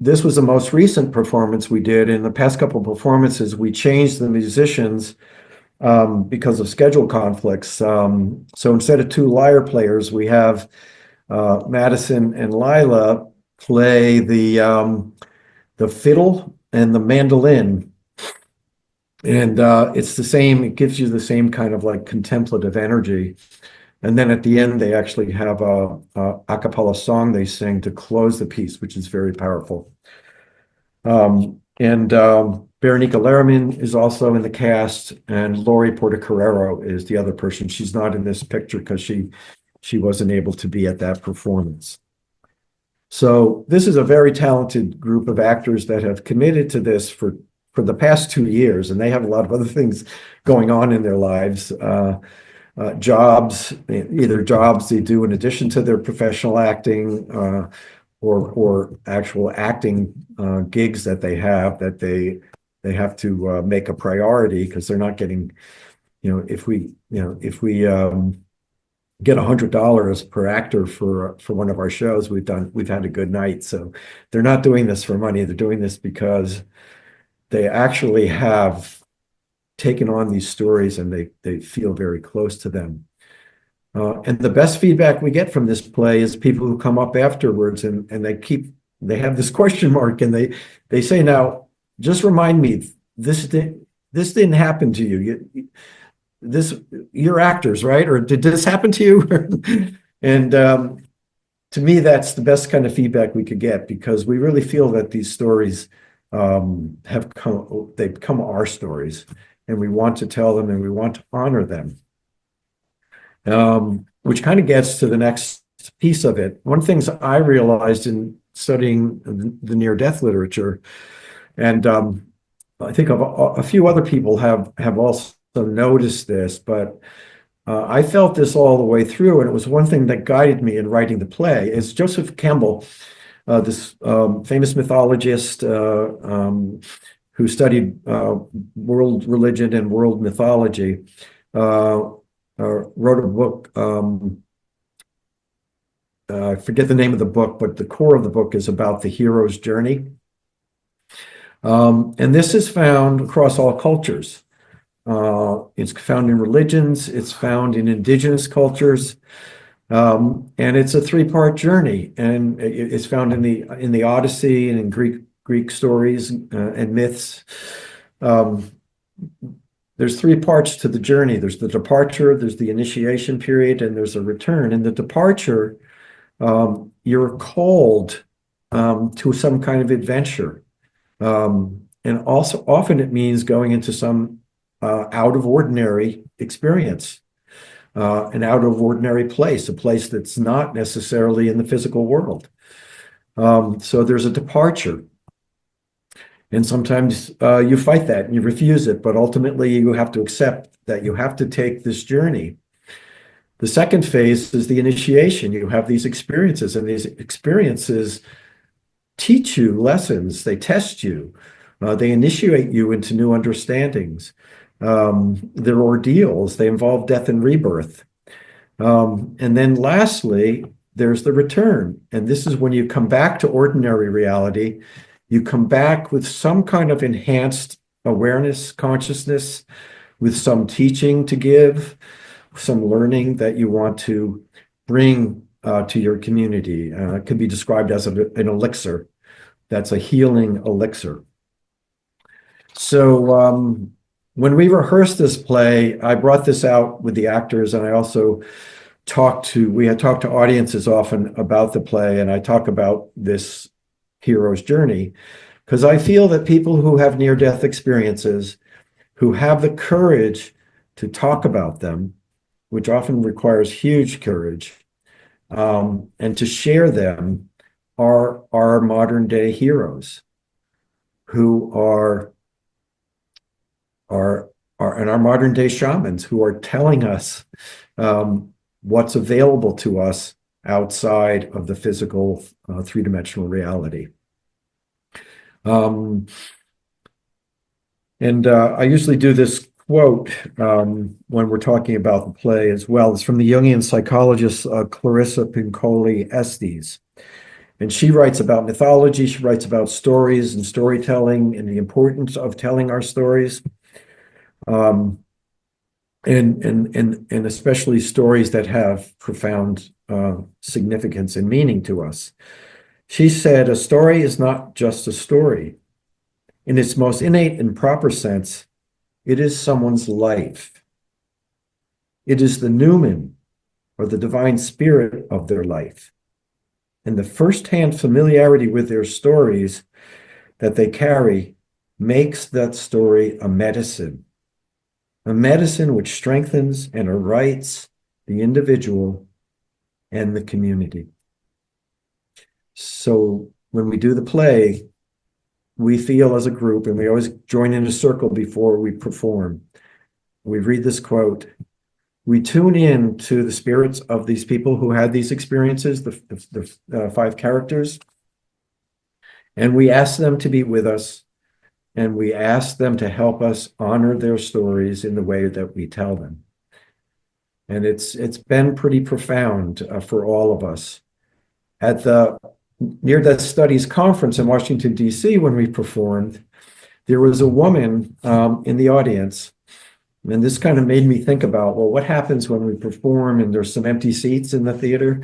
This was the most recent performance we did. In the past couple of performances, we changed the musicians because of schedule conflicts. So instead of two lyre players, we have Madison and Lila play the fiddle and the mandolin. And it's the same, it gives you the same kind of like contemplative energy. And then at the end, they actually have a cappella song they sing to close the piece, which is very powerful. Veronica Lariman is also in the cast, and Lori Portocarrero is the other person. She's not in this picture because she wasn't able to be at that performance. So this is a very talented group of actors that have committed to this for the past 2 years, and they have a lot of other things going on in their lives. Jobs they do in addition to their professional acting, or actual acting gigs that they have that they have to make a priority because they're not getting, if we get $100 per actor for one of our shows we've had a good night. So they're not doing this for money. They're doing this because they actually have taken on these stories and they feel very close to them. And the best feedback we get from this play is people who come up afterwards and they have this question mark, and they say, now, just remind me, this didn't happen to you. You're actors, right? Or did this happen to you? And to me, that's the best kind of feedback we could get, because we really feel that these stories they've become our stories, and we want to tell them and we want to honor them. Which kind of gets to the next piece of it. One of the things I realized in studying the near-death literature, and I think a few other people have also noticed this, but I felt this all the way through, and it was one thing that guided me in writing the play. Is Joseph Campbell, this famous mythologist who studied world religion and world mythology, wrote a book. I forget the name of the book, but the core of the book is about the hero's journey. And this is found across all cultures. It's found in religions, it's found in indigenous cultures, and it's a three-part journey. And it's found in the Odyssey and in Greek stories and myths. There's three parts to the journey. There's the departure, there's the initiation period, and there's a return. In the departure, you're called to some kind of adventure. And also often it means going into some out of ordinary experience, an out of ordinary place, a place that's not necessarily in the physical world. So there's a departure. And sometimes you fight that and you refuse it, but ultimately you have to accept that you have to take this journey. The second phase is the initiation. You have these experiences, and these experiences teach you lessons. They test you. They initiate you into new understandings. They're ordeals. They involve death and rebirth. And then lastly, there's the return. And this is when you come back to ordinary reality. You come back with some kind of enhanced awareness, consciousness, with some teaching to give, some learning that you want to bring to your community. It can be described as an elixir. That's a healing elixir. So when we rehearsed this play, I brought this out with the actors, and I also we had talked to audiences often about the play, and I talk about this hero's journey, because I feel that people who have near-death experiences, who have the courage to talk about them, which often requires huge courage, and to share them, are our modern day heroes, who are and our modern day shamans, who are telling us what's available to us outside of the physical three-dimensional reality. And I usually do this quote when we're talking about the play as well. It's from the Jungian psychologist Clarissa Pinkola Estes. And she writes about mythology, she writes about stories and storytelling and the importance of telling our stories. And especially stories that have profound significance and meaning to us. She said, a story is not just a story. In its most innate and proper sense, it is someone's life. It is the numen, or the divine spirit of their life. And the first-hand familiarity with their stories that they carry makes that story a medicine which strengthens and arights the individual and the community. So when we do the play, we feel as a group, and we always join in a circle before we perform. We read this quote. We tune in to the spirits of these people who had these experiences, the five characters, and we ask them to be with us, and we ask them to help us honor their stories in the way that we tell them. And it's been pretty profound for all of us. At the Near Death Studies Conference in Washington, D.C., when we performed, there was a woman in the audience. And this kind of made me think about, well, what happens when we perform and there's some empty seats in the theater?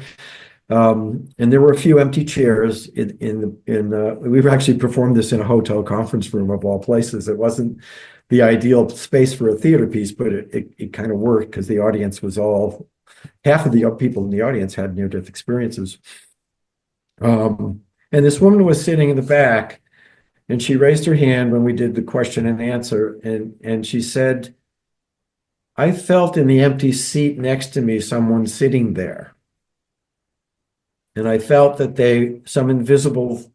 And there were a few empty chairs we've actually performed this in a hotel conference room of all places. It wasn't the ideal space for a theater piece, but it kind of worked because the audience was half of the people in the audience had near-death experiences. And this woman was sitting in the back, and she raised her hand when we did the question and answer, and she said, "I felt in the empty seat next to me someone sitting there. And I felt that some invisible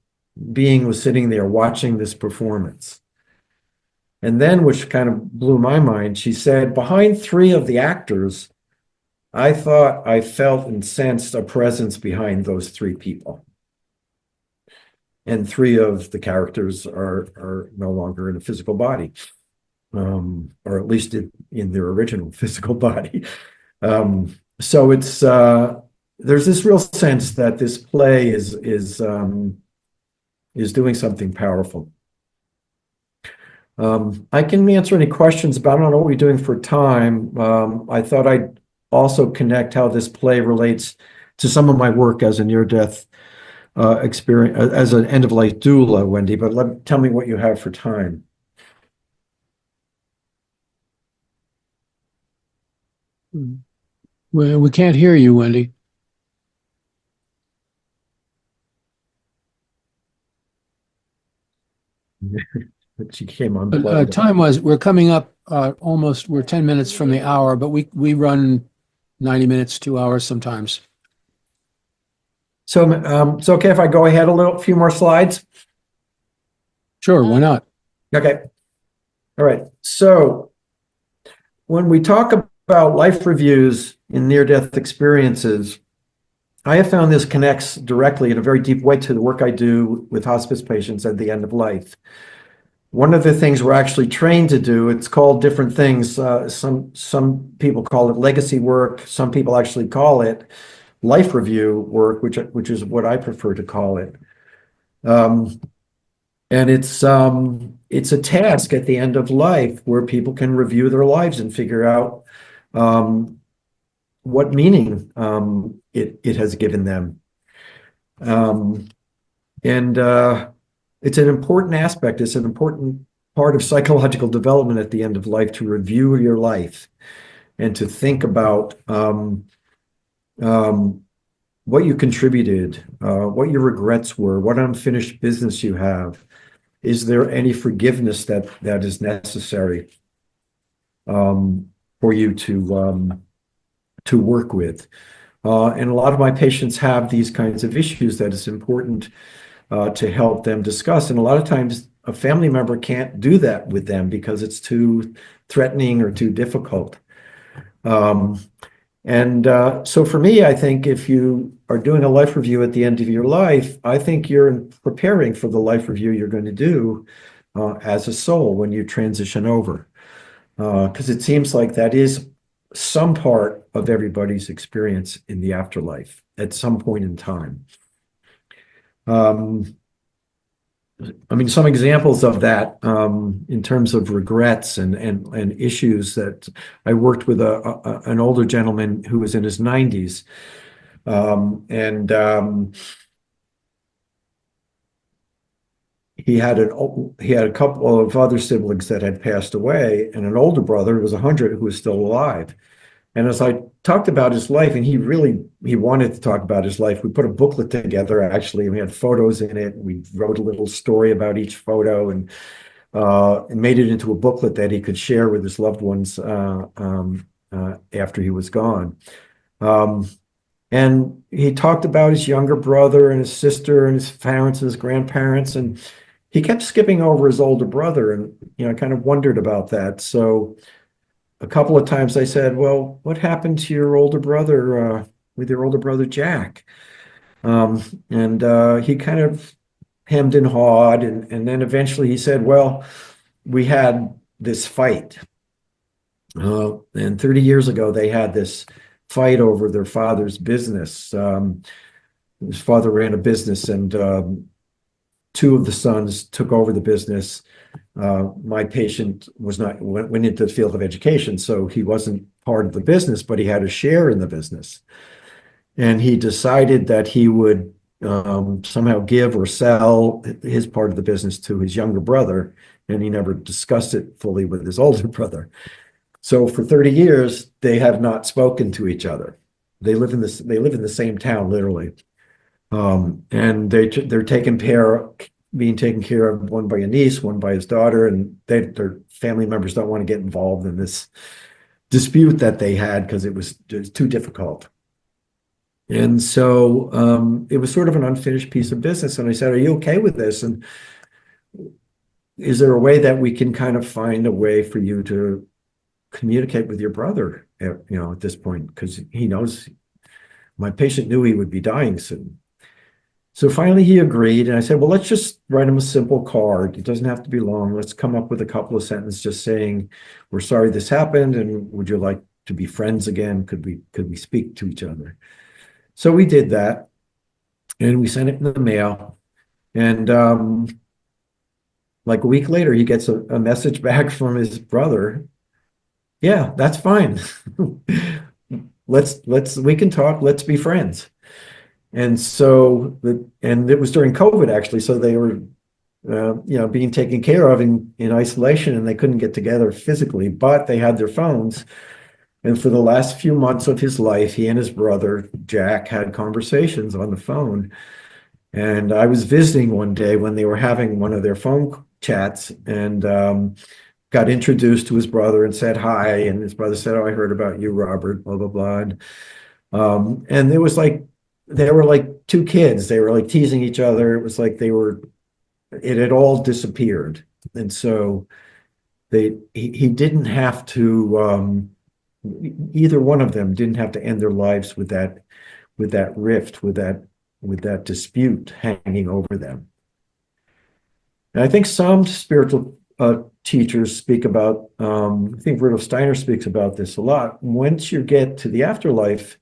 being was sitting there watching this performance." And then, which kind of blew my mind, she said, "Behind three of the actors, I thought I felt and sensed a presence behind those three people. And three of the characters are no longer in a physical body, or at least in their original physical body." So there's this real sense that this play is doing something powerful. I can answer any questions, but I don't know what we're doing for time. I thought I'd also connect how this play relates to some of my work as a near-death experience, as an end-of-life doula, Wendy, but tell me what you have for time. We can't hear you, Wendy. She came unplugged. Time-wise, we're coming up we're 10 minutes from the hour, but we run 90 minutes, 2 hours sometimes. So it's okay if I go ahead a few more slides? Sure, why not? Okay. All right. So when we talk about life reviews in near-death experiences, I have found this connects directly in a very deep way to the work I do with hospice patients at the end of life. One of the things we're actually trained to do, it's called different things. Some people call it legacy work. Some people actually call it life review work, which is what I prefer to call it. And it's a task at the end of life where people can review their lives and figure out what meaning it has given them. It's an important aspect. It's an important part of psychological development at the end of life to review your life and to think about what you contributed, what your regrets were, what unfinished business you have. Is there any forgiveness that is necessary for you to work with? And a lot of my patients have these kinds of issues that it's important to help them discuss. And a lot of times a family member can't do that with them because it's too threatening or too difficult. So for me, I think if you are doing a life review at the end of your life, I think you're preparing for the life review you're going to do as a soul when you transition over. Because it seems like that is some part of everybody's experience in the afterlife at some point in time. I mean, some examples of that in terms of regrets and issues that I worked with an older gentleman who was in his 90s. He had a couple of other siblings that had passed away, and an older brother who was 100 who was still alive. And as I talked about his life, and he wanted to talk about his life, we put a booklet together, actually. We had photos in it. We wrote a little story about each photo and made it into a booklet that he could share with his loved ones after he was gone. And he talked about his younger brother and his sister and his parents and his grandparents, and he kept skipping over his older brother, and I kind of wondered about that. So a couple of times I said, "Well, what happened to your older brother with your older brother Jack?" He kind of hemmed and hawed, and then eventually he said, "Well, we had this fight." And 30 years ago, they had this fight over their father's business. His father ran a business, and two of the sons took over the business. My patient went into the field of education, so he wasn't part of the business, but he had a share in the business. And he decided that he would somehow give or sell his part of the business to his younger brother, and he never discussed it fully with his older brother. So for 30 years, they have not spoken to each other. They live in the same town, literally. And they're being taken care of, one by a niece, one by his daughter, and their family members don't want to get involved in this dispute that they had because it was just too difficult. And so it was sort of an unfinished piece of business. And I said, "Are you okay with this? And is there a way that we can kind of find a way for you to communicate with your brother, at this point?" Because he knows my patient knew he would be dying soon. So finally he agreed, and I said, "Well, let's just write him a simple card. It doesn't have to be long. Let's come up with a couple of sentences just saying, 'We're sorry this happened, and would you like to be friends again? Could we speak to each other?'" So we did that, and we sent it in the mail. And like a week later, he gets a message back from his brother. "Yeah, that's fine. We can talk. Let's be friends." And so, and it was during COVID actually, so they were, being taken care of in isolation, and they couldn't get together physically, but they had their phones. And for the last few months of his life, he and his brother, Jack, had conversations on the phone. And I was visiting one day when they were having one of their phone chats, and got introduced to his brother and said hi. And his brother said, "Oh, I heard about you, Robert, blah, blah, blah." And it was like, they were like two kids. They were like teasing each other. It was like it had all disappeared. And so he didn't have to, either one of them didn't have to end their lives with that rift, with that dispute hanging over them. And I think some spiritual teachers speak about, I think Rudolf Steiner speaks about this a lot. Once you get to the afterlife,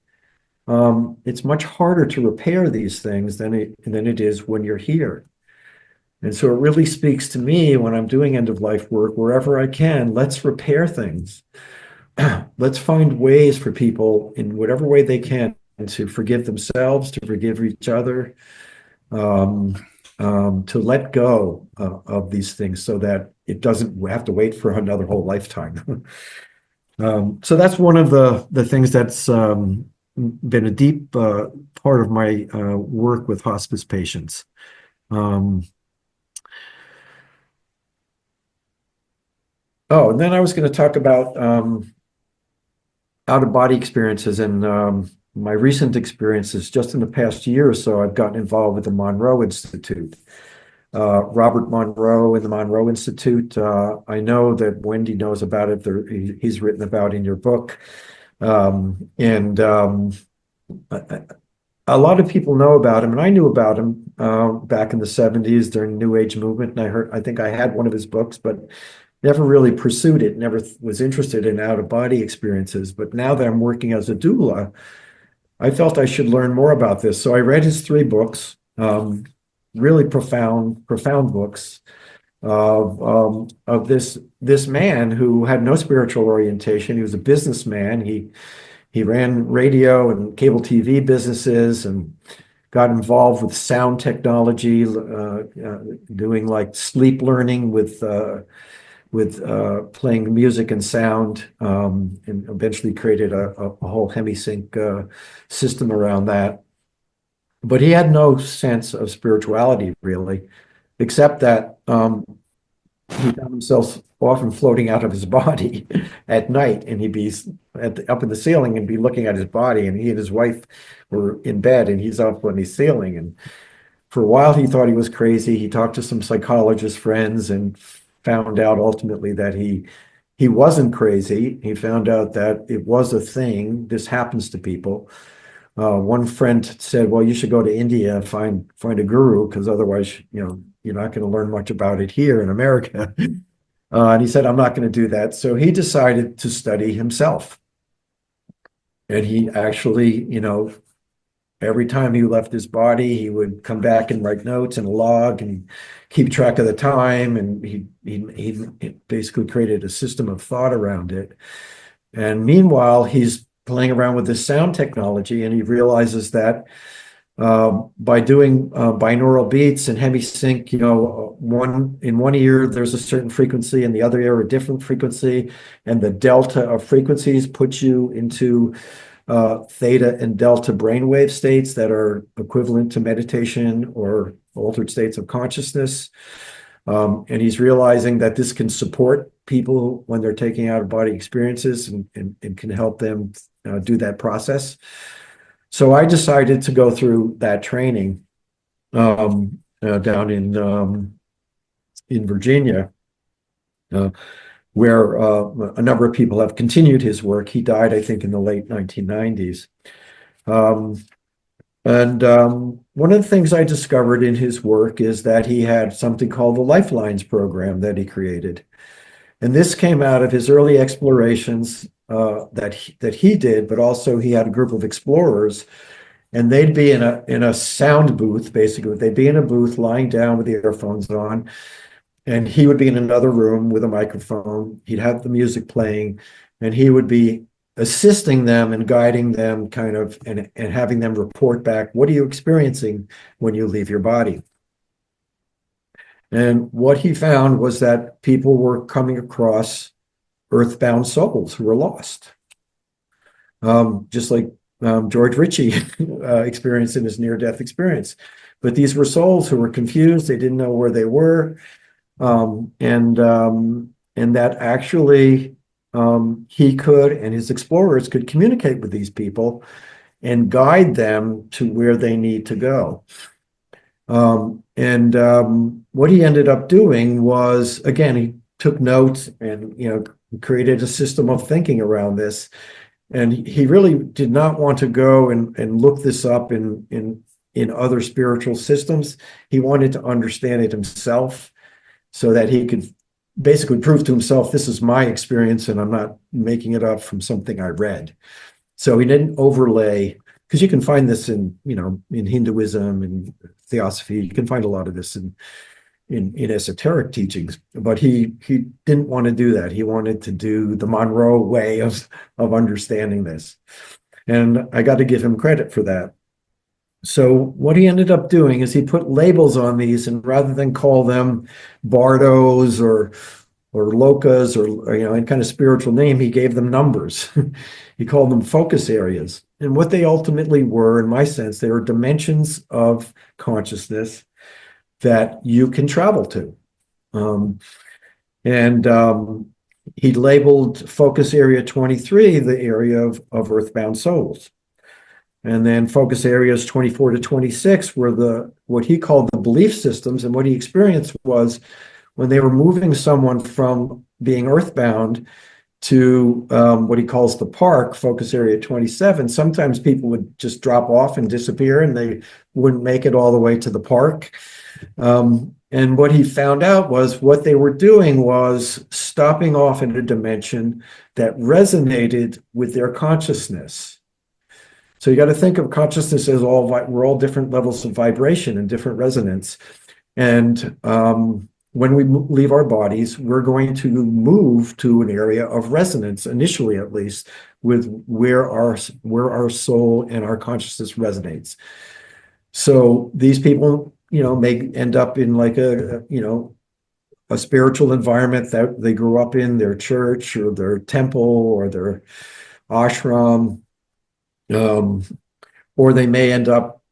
it's much harder to repair these things than it is when you're here. And so it really speaks to me when I'm doing end of life work, wherever I can, let's repair things. Let's find ways for people in whatever way they can to forgive themselves, to forgive each other, to let go of these things so that it doesn't have to wait for another whole lifetime. So that's one of the things that's been a deep part of my work with hospice patients. And then I was going to talk about out-of-body experiences, and my recent experiences. Just in the past year or so, I've gotten involved with the Monroe Institute. Robert Monroe in the Monroe Institute. I know that Wendy knows about it. He's written about in your book. And a lot of people know about him, and I knew about him back in the 70s during the New Age movement. And I think I had one of his books, but never really pursued it, never was interested in out-of-body experiences. But now that I'm working as a doula, I felt I should learn more about this. So I read his 3 books, really profound books of this man who had no spiritual orientation. He was a businessman. He ran radio and cable TV businesses and got involved with sound technology, doing like sleep learning with playing music and sound, and eventually created a whole hemisync system around that. But he had no sense of spirituality, really, except that he found himself often floating out of his body at night, and he'd be up in the ceiling and be looking at his body, and he and his wife were in bed, and he's up on the ceiling. And for a while, he thought he was crazy. He talked to some psychologist friends and found out ultimately that he wasn't crazy. He found out that it was a thing. This happens to people. One friend said, "Well, you should go to India and find a guru, because otherwise, you're not going to learn much about it here in America." And he said, I'm not going to do that. So he decided to study himself. And he actually, every time he left his body, he would come back and write notes and a log and keep track of the time. And he basically created a system of thought around it. And meanwhile, he's playing around with this sound technology, and he realizes that by doing binaural beats and hemisync, in one ear there's a certain frequency, and the other ear a different frequency, and the delta of frequencies puts you into theta and delta brainwave states that are equivalent to meditation or altered states of consciousness. And he's realizing that this can support people when they're taking out of body experiences and can help them do that process. So I decided to go through that training down in Virginia, where a number of people have continued his work. He died, I think, in the late 1990s. One of the things I discovered in his work is that he had something called the Lifelines program that he created. And this came out of his early explorations that he did, but also he had a group of explorers, and they'd be in a sound booth, basically. They'd be in a booth lying down with the earphones on, and he would be in another room with a microphone. He'd have the music playing, and he would be assisting them and guiding them and having them report back, what are you experiencing when you leave your body? And what he found was that people were coming across earthbound souls who were lost. Just like George Ritchie experienced in his near-death experience. But these were souls who were confused, they didn't know where they were, and that actually he could, and his explorers could communicate with these people and guide them to where they need to go. What he ended up doing was, again, he took notes and created a system of thinking around this. And he really did not want to go and look this up in other spiritual systems. He wanted to understand it himself so that he could basically prove to himself, this is my experience and I'm not making it up from something I read. So he didn't overlay, because you can find this in Hinduism and theosophy. You can find a lot of this in esoteric teachings, but he didn't want to do that. He wanted to do the Monroe way of understanding this. And I got to give him credit for that. So what he ended up doing is he put labels on these, and rather than call them bardos or lokas or any kind of spiritual name, he gave them numbers. He called them focus areas. And what they ultimately were, in my sense, they were dimensions of consciousness that you can travel to. He labeled focus area 23 the area of earthbound souls. And then focus areas 24 to 26 were what he called the belief systems. And what he experienced was when they were moving someone from being earthbound to what he calls the park, focus area 27, sometimes people would just drop off and disappear and they wouldn't make it all the way to the park. And what he found out was what they were doing was stopping off in a dimension that resonated with their consciousness. So you got to think of consciousness as we're all different levels of vibration and different resonance. And when we leave our bodies, we're going to move to an area of resonance, initially at least, with where our soul and our consciousness resonates. So these people, may end up in like a spiritual environment that they grew up in, their church or their temple or their ashram. Or they may end up,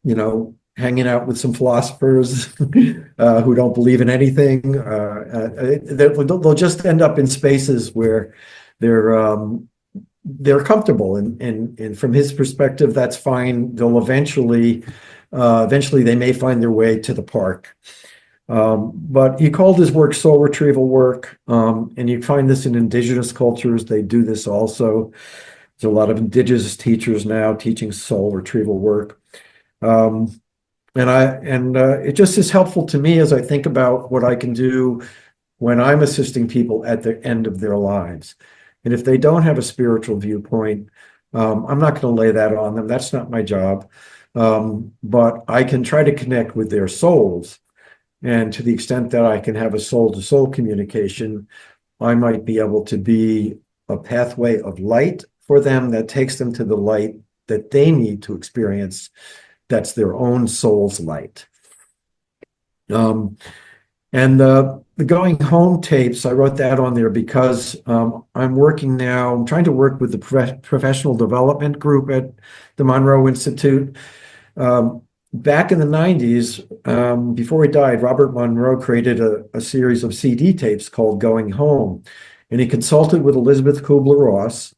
hanging out with some philosophers who don't believe in anything. They'll just end up in spaces where they're comfortable, and from his perspective, that's fine. They'll eventually they may find their way to the park. But he called his work soul retrieval work, and you find this in indigenous cultures. They do this also. There's a lot of indigenous teachers now teaching soul retrieval work. It just is helpful to me as I think about what I can do when I'm assisting people at the end of their lives. And if they don't have a spiritual viewpoint, I'm not going to lay that on them. That's not my job. But I can try to connect with their souls. And to the extent that I can have a soul-to-soul communication, I might be able to be a pathway of light for them that takes them to the light that they need to experience. That's their own soul's light. And the going home tapes, I wrote that on there because I'm working now, I'm trying to work with the professional development group at the Monroe Institute. Back in the 90s, before he died, Robert Monroe created a series of CD tapes called Going Home. And he consulted with Elizabeth Kubler-Ross,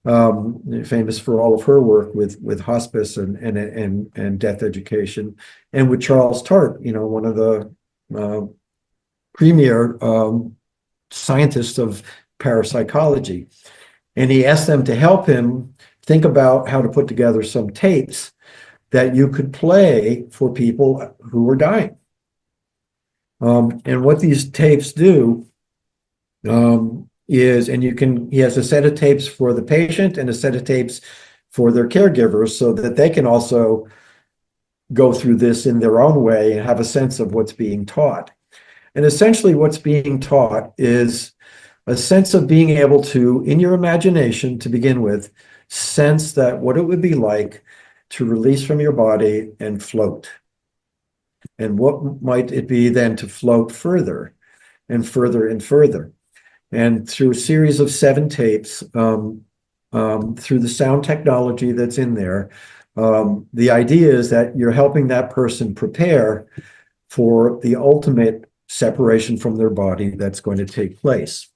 famous for all of her work with hospice and death education, and with Charles Tart, one of the premier scientists of parapsychology. And he asked them to help him think about how to put together some tapes that you could play for people who were dying. And what these tapes do is, he has a set of tapes for the patient and a set of tapes for their caregivers so that they can also go through this in their own way and have a sense of what's being taught. And essentially what's being taught is a sense of being able to, in your imagination to begin with, sense that what it would be like to release from your body and float. And what might it be then to float further and further and further. And through a series of 7 tapes, through the sound technology that's in there, the idea is that you're helping that person prepare for the ultimate separation from their body that's going to take place.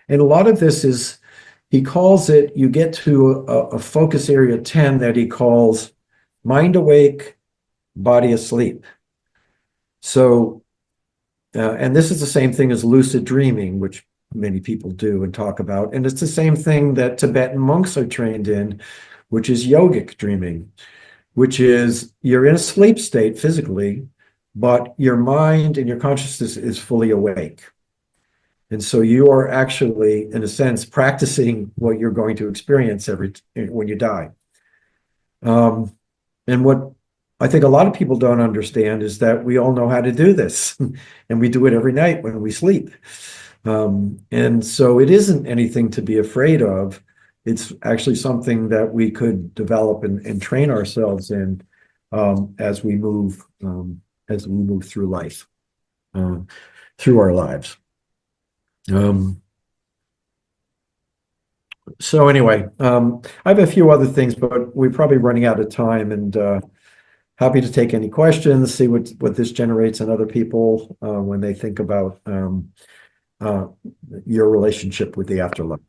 And a lot of this is, he calls it, you get to a focus area 10 that he calls mind awake, body asleep. So, and this is the same thing as lucid dreaming, which many people do and talk about. And it's the same thing that Tibetan monks are trained in, which is yogic dreaming, which is you're in a sleep state physically, but your mind and your consciousness is fully awake. And so you are actually, in a sense, practicing what you're going to experience when you die. And what I think a lot of people don't understand is that we all know how to do this, and we do it every night when we sleep. And so it isn't anything to be afraid of. It's actually something that we could develop and train ourselves in as we move through life, through our lives. So anyway, I have a few other things, but we're probably running out of time, and happy to take any questions, see what this generates in other people when they think about your relationship with the afterlife.